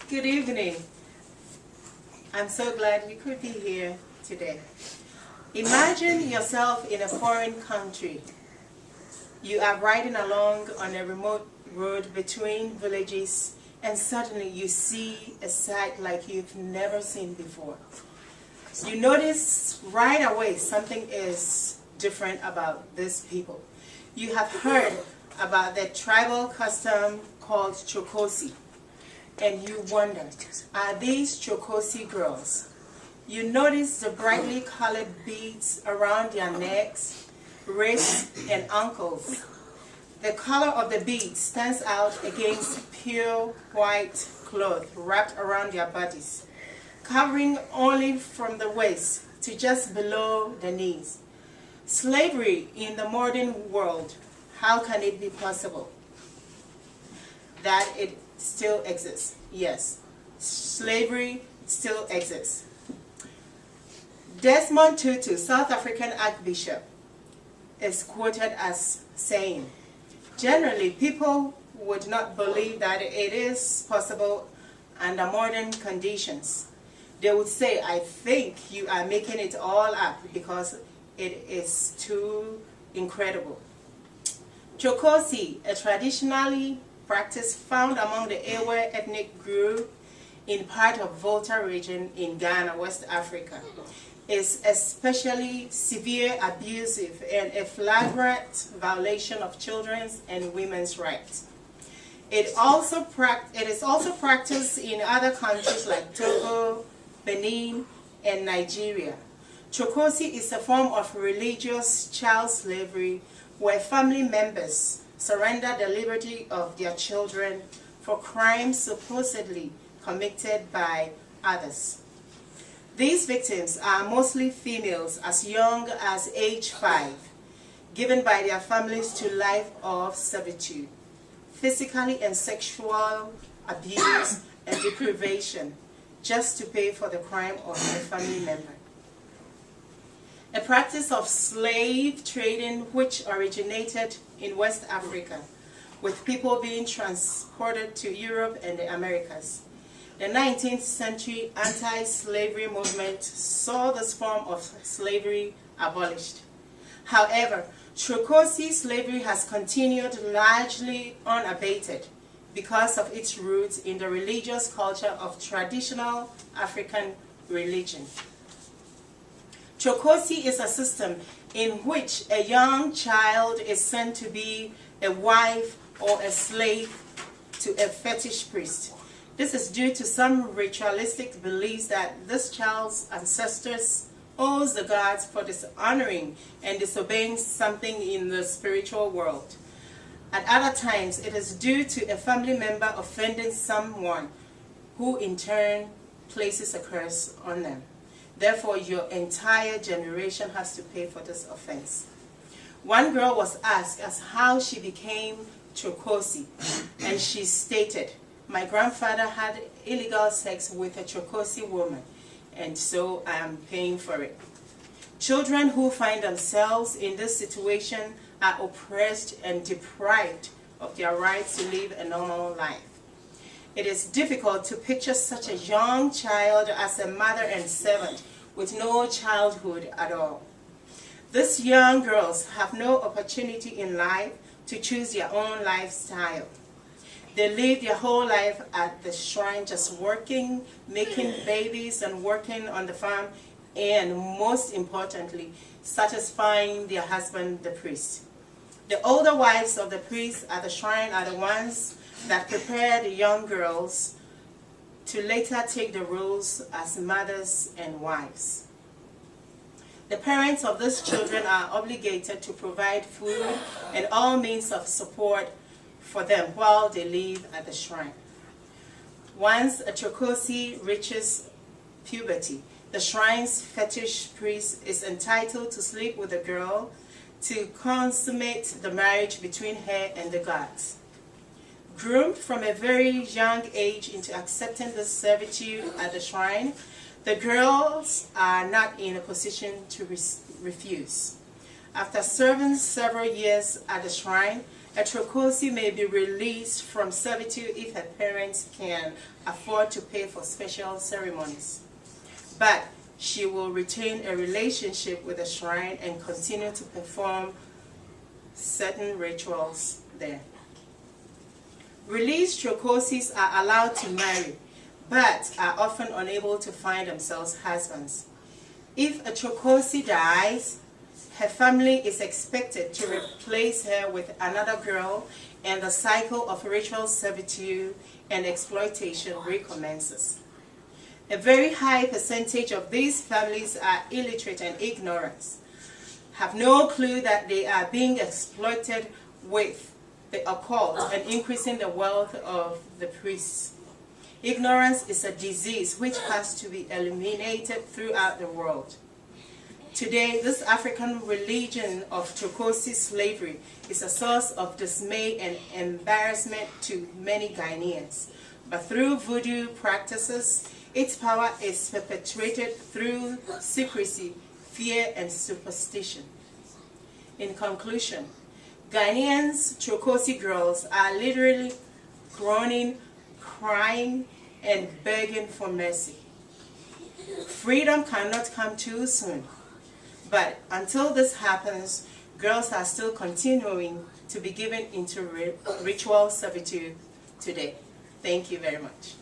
Good evening. I'm so glad you could be here today. Imagine yourself in a foreign country. You are riding along on a remote road between villages, and suddenly you see a sight like you've never seen before. You notice right away something is different about these people. You have heard about the tribal custom called chokosi, and you wonder, are these chokosi girls? You notice the brightly colored beads around their necks, wrists, and ankles. The color of the beads stands out against pure white cloth wrapped around their bodies, covering only from the waist to just below the knees. Slavery in the modern world, how can it be possible that it still exists? Yes, slavery still exists. Desmond Tutu, South African Archbishop, is quoted as saying, "Generally, people would not believe that it is possible under modern conditions. They would say, I think you are making it all up because it is too incredible." Chokosi, a traditionally practice found among the Ewe ethnic group in part of Volta region in Ghana, West Africa, is especially severe, abusive, and a flagrant violation of children's and women's rights. It is also practiced in other countries like Togo, Benin, and Nigeria. Chokosi is a form of religious child slavery where family members surrender the liberty of their children for crimes supposedly committed by others. These victims are mostly females as young as age 5, given by their families to life of servitude, physically and sexual abuse and deprivation, just to pay for the crime of a family member. A practice of slave trading which originated in West Africa, with people being transported to Europe and the Americas. The 19th century anti-slavery movement saw this form of slavery abolished. However, Chokosi slavery has continued largely unabated because of its roots in the religious culture of traditional African religion. Chokosi is a system in which a young child is sent to be a wife or a slave to a fetish priest. This is due to some ritualistic beliefs that this child's ancestors owes the gods for dishonoring and disobeying something in the spiritual world. At other times, it is due to a family member offending someone who in turn places a curse on them. Therefore, your entire generation has to pay for this offense. One girl was asked as how she became Chokosi, and she stated, "My grandfather had illegal sex with a Chokosi woman, and so I am paying for it." Children who find themselves in this situation are oppressed and deprived of their rights to live a normal life. It is difficult to picture such a young child as a mother and servant with no childhood at all. These young girls have no opportunity in life to choose their own lifestyle. They live their whole life at the shrine, just working, making babies and working on the farm, and most importantly, satisfying their husband, the priest. The older wives of the priests at the shrine are the ones that prepare the young girls to later take the roles as mothers and wives. The parents of these children are obligated to provide food and all means of support for them while they live at the shrine. Once a Chokosi reaches puberty, the shrine's fetish priest is entitled to sleep with the girl to consummate the marriage between her and the gods. Groomed from a very young age into accepting this servitude at the shrine, the girls are not in a position to refuse. After serving several years at the shrine, A Trokosi may be released from servitude if her parents can afford to pay for special ceremonies, but she will retain a relationship with the shrine and continue to perform certain rituals there. Released Trokosis are allowed to marry, but are often unable to find themselves husbands. If a Trokosi dies, her family is expected to replace her with another girl, and the cycle of ritual servitude and exploitation recommences. A very high percentage of these families are illiterate and ignorant, have no clue that they are being exploited with the occult and increasing the wealth of the priests. Ignorance is a disease which has to be eliminated throughout the world. Today, this African religion of Trokosi slavery is a source of dismay and embarrassment to many Ghanaians. But through voodoo practices, its power is perpetuated through secrecy, fear, and superstition. In conclusion, Ghanaians Trokosi girls are literally groaning, crying, and begging for mercy. Freedom cannot come too soon. But until this happens, girls are still continuing to be given into ritual servitude today. Thank you very much.